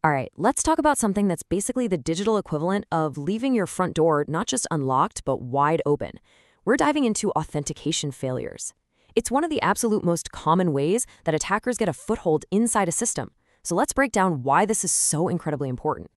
All right, let's talk about something that's basically the digital equivalent of leaving your front door not just unlocked, but wide open. We're diving into authentication failures. It's one of the absolute most common ways that attackers get a foothold inside a system. So let's break down why this is so incredibly important.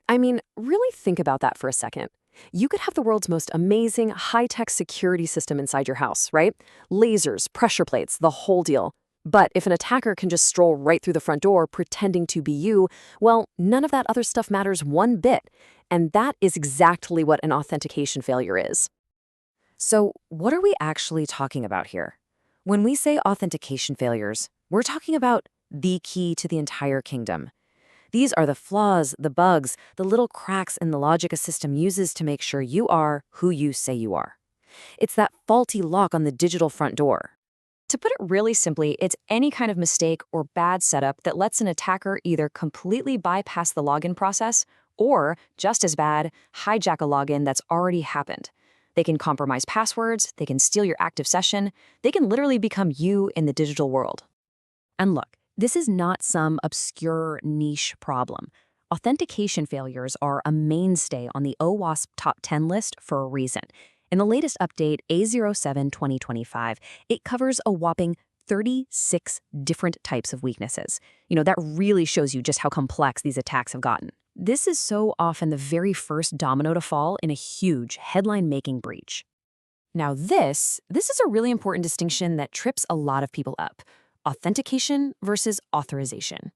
I mean, really think about that for a second. You could have the world's most amazing high-tech security system inside your house, right? Lasers, pressure plates, the whole deal. But if an attacker can just stroll right through the front door pretending to be you, well, none of that other stuff matters one bit. And that is exactly what an authentication failure is. So, what are we actually talking about here? When we say authentication failures, we're talking about the key to the entire kingdom. These are the flaws, the bugs, the little cracks in the logic a system uses to make sure you are who you say you are. It's that faulty lock on the digital front door. To put it really simply, it's any kind of mistake or bad setup that lets an attacker either completely bypass the login process or, just as bad, hijack a login that's already happened. They can compromise passwords, they can steal your active session, they can literally become you in the digital world. And look, this is not some obscure niche problem. Authentication failures are a mainstay on the OWASP top 10 list for a reason. In the latest update, A07-2025, it covers a whopping 36 different types of weaknesses. That really shows you just how complex these attacks have gotten. This is so often the very first domino to fall in a huge headline-making breach. Now this is a really important distinction that trips a lot of people up. Authentication versus authorization.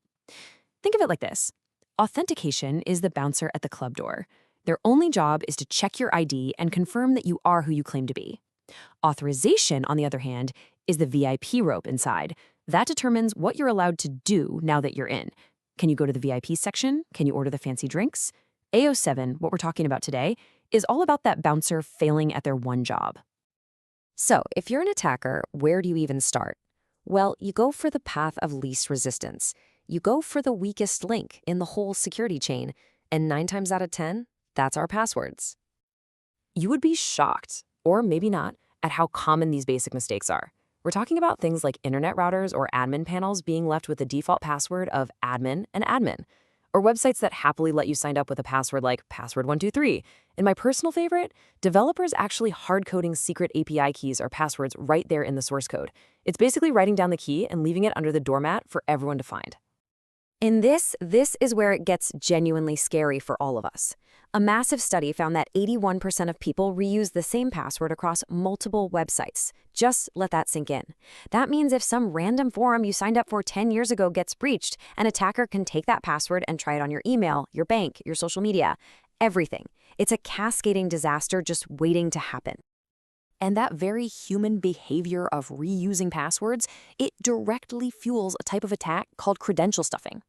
Think of it like this. Authentication is the bouncer at the club door. Their only job is to check your ID and confirm that you are who you claim to be. Authorization, on the other hand, is the VIP rope inside. That determines what you're allowed to do now that you're in. Can you go to the VIP section? Can you order the fancy drinks? A07, what we're talking about today, is all about that bouncer failing at their one job. So, if you're an attacker, where do you even start? Well, you go for the path of least resistance. You go for the weakest link in the whole security chain, and 9 times out of 10, that's our passwords. You would be shocked, or maybe not, at how common these basic mistakes are. We're talking about things like internet routers or admin panels being left with the default password of admin and admin, or websites that happily let you sign up with a password like password123. And my personal favorite, developers actually hard-coding secret API keys or passwords right there in the source code. It's basically writing down the key and leaving it under the doormat for everyone to find. In this is where it gets genuinely scary for all of us. A massive study found that 81% of people reuse the same password across multiple websites. Just let that sink in. That means if some random forum you signed up for 10 years ago gets breached, an attacker can take that password and try it on your email, your bank, your social media, everything. It's a cascading disaster just waiting to happen. And that very human behavior of reusing passwords, it directly fuels a type of attack called credential stuffing.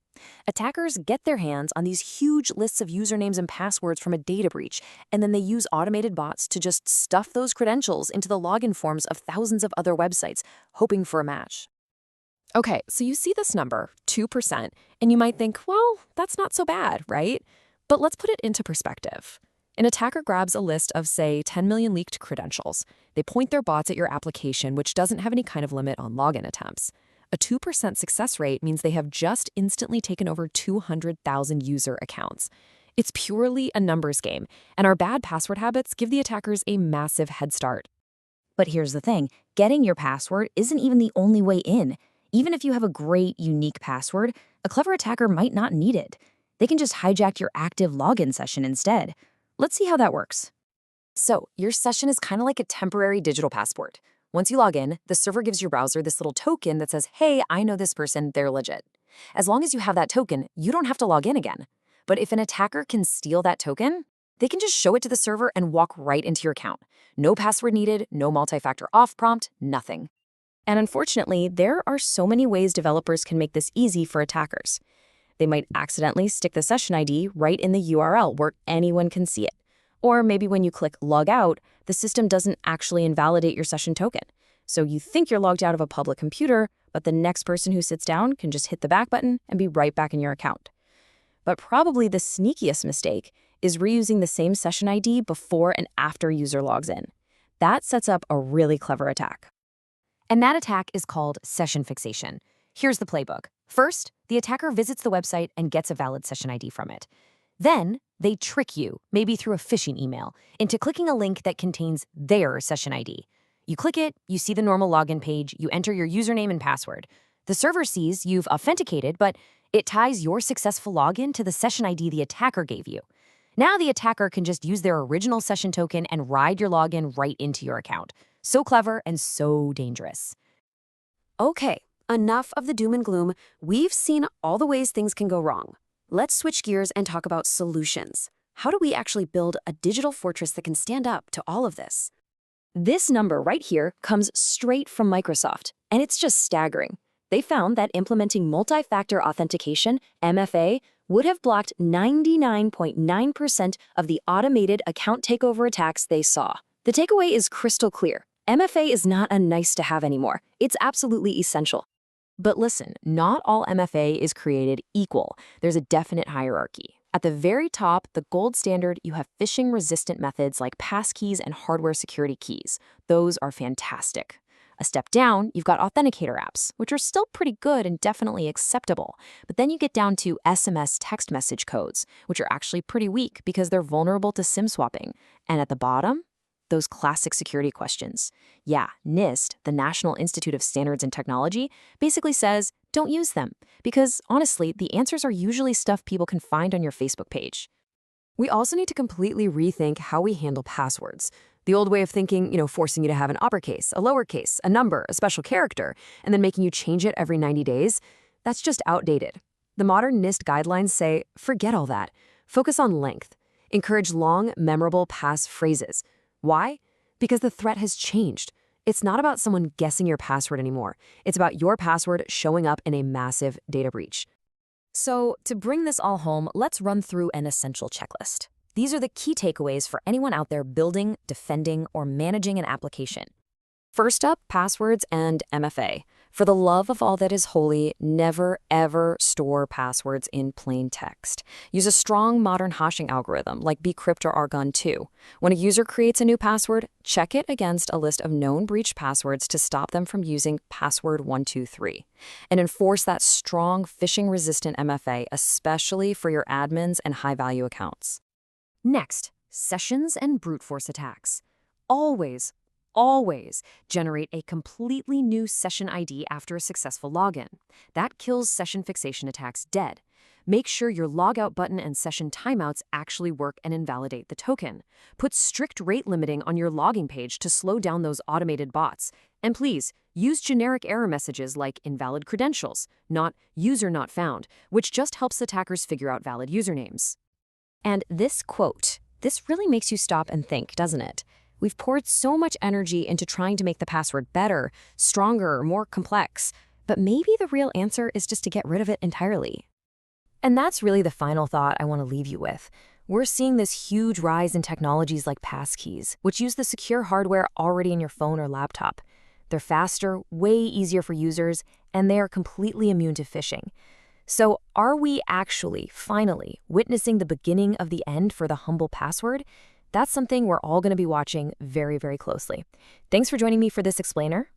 Attackers get their hands on these huge lists of usernames and passwords from a data breach, and then they use automated bots to just stuff those credentials into the login forms of thousands of other websites, hoping for a match. Okay, so you see this number, 2%, and you might think, well, that's not so bad, right? But let's put it into perspective. An attacker grabs a list of, say, 10 million leaked credentials. They point their bots at your application, which doesn't have any kind of limit on login attempts. A 2% success rate means they have just instantly taken over 200,000 user accounts. It's purely a numbers game, and our bad password habits give the attackers a massive head start. But here's the thing, getting your password isn't even the only way in. Even if you have a great, unique password, a clever attacker might not need it. They can just hijack your active login session instead. Let's see how that works. So, your session is kind of like a temporary digital passport. Once you log in, the server gives your browser this little token that says, hey, I know this person, they're legit. As long as you have that token, you don't have to log in again. But if an attacker can steal that token, they can just show it to the server and walk right into your account. No password needed, no multi-factor auth prompt, nothing. And unfortunately, there are so many ways developers can make this easy for attackers. They might accidentally stick the session ID right in the URL where anyone can see it. Or maybe when you click log out, the system doesn't actually invalidate your session token. So you think you're logged out of a public computer, but the next person who sits down can just hit the back button and be right back in your account. But probably the sneakiest mistake is reusing the same session ID before and after user logs in. That sets up a really clever attack. And that attack is called session fixation. Here's the playbook. First, the attacker visits the website and gets a valid session ID from it. Then, they trick you, maybe through a phishing email, into clicking a link that contains their session ID. You click it, you see the normal login page, you enter your username and password. The server sees you've authenticated, but it ties your successful login to the session ID the attacker gave you. Now the attacker can just use their original session token and ride your login right into your account. So clever and so dangerous. Okay, enough of the doom and gloom. We've seen all the ways things can go wrong. Let's switch gears and talk about solutions. How do we actually build a digital fortress that can stand up to all of this? This number right here comes straight from Microsoft, and it's just staggering. They found that implementing multi-factor authentication, MFA, would have blocked 99.9% of the automated account takeover attacks they saw. The takeaway is crystal clear. MFA is not a nice-to-have anymore. It's absolutely essential. But listen, not all MFA is created equal. There's a definite hierarchy. At the very top, the gold standard, you have phishing-resistant methods like passkeys and hardware security keys. Those are fantastic. A step down, you've got authenticator apps, which are still pretty good and definitely acceptable. But then you get down to SMS text message codes, which are actually pretty weak because they're vulnerable to SIM swapping. And at the bottom, those classic security questions. Yeah, NIST, the National Institute of Standards and Technology, basically says, don't use them. Because honestly, the answers are usually stuff people can find on your Facebook page. We also need to completely rethink how we handle passwords. The old way of thinking, forcing you to have an uppercase, a lowercase, a number, a special character, and then making you change it every 90 days, that's just outdated. The modern NIST guidelines say, forget all that. Focus on length. Encourage long, memorable pass phrases. Why? Because the threat has changed. It's not about someone guessing your password anymore. It's about your password showing up in a massive data breach. So, to bring this all home, let's run through an essential checklist. These are the key takeaways for anyone out there building, defending, or managing an application. First up, passwords and MFA. For the love of all that is holy, never ever store passwords in plain text. Use a strong modern hashing algorithm like bcrypt or Argon2. When a user creates a new password, check it against a list of known breached passwords to stop them from using password123. And enforce that strong phishing-resistant MFA, especially for your admins and high-value accounts. Next, sessions and brute force attacks. Always generate a completely new session ID after a successful login. That kills session fixation attacks dead. Make sure your logout button and session timeouts actually work and invalidate the token. Put strict rate limiting on your logging page to slow down those automated bots. And please, use generic error messages like invalid credentials, not user not found, which just helps attackers figure out valid usernames. And this quote, this really makes you stop and think, doesn't it? We've poured so much energy into trying to make the password better, stronger, more complex, but maybe the real answer is just to get rid of it entirely. And that's really the final thought I want to leave you with. We're seeing this huge rise in technologies like passkeys, which use the secure hardware already in your phone or laptop. They're faster, way easier for users, and they are completely immune to phishing. So are we actually, finally, witnessing the beginning of the end for the humble password? That's something we're all going to be watching very, very closely. Thanks for joining me for this explainer.